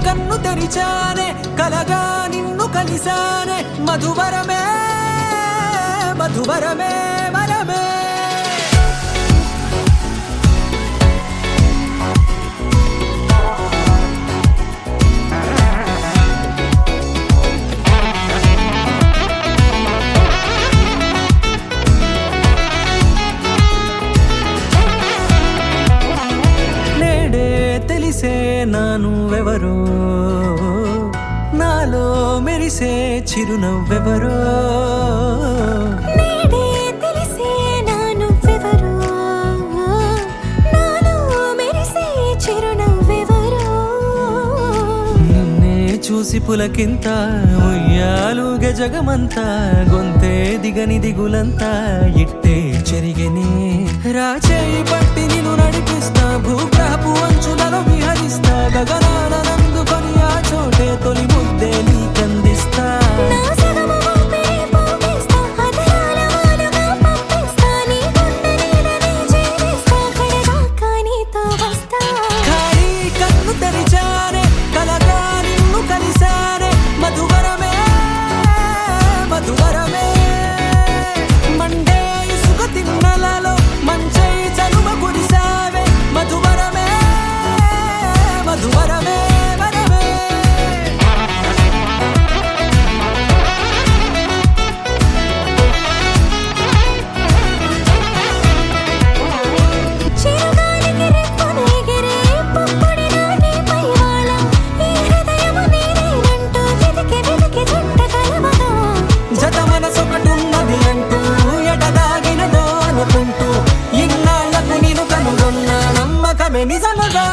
కన్ను తెరిచానే కలగా నిన్ను కలిసానే మధువరమే మధువరమే వరమే తెలిసే నానువెవరో నాలో మెరిసే చిరునవ్వెవరో నేడే తెలిసే నానువెవరో నాలో మెరిసే చిరునవ్వెవరో నిన్నే చూసి పులకింత ఉయ్యాలుగ జగమంతా గొంతే దిగని దిగులంతా ఇట్టే చెరిగెనే రాచేయి పట్టి నిన్ను నడిపిస్తా భూగ్రహపు అంచులలో విహరిస్తా గగనాన నందుకొని ఆ చోటే తొలి ముద్దే నీకందిస్తా నా సగము ఊపిరి పోగిస్తా అదరాల వాలుగా పంపిస్తా నీ గుండె నీడనే చేరిస్తా కడదాకా నీతో వస్తా ఖాళీ కన్ను తెరిచానే కలగా నిన్ను కలిసానే మధువరమే మధువరమే మండే ఇసుక తిన్నలలో మంచై చలువ కురిసావే మధువరమే మధువరమే వరమే చిరుగాలికి రెప్పున ఎగిరే పుప్పొడిగా నీపై వాలా ఈ హృదయము నీదేనంటూ వెతికి వెతికి చుట్ట కలవగా జత మనసొకటున్నది అంటూ ఎటదాగినదో అనుకుంటూ ఇన్నాళ్లకు నేను కనుగొన్న నమ్మకమే నిజముగా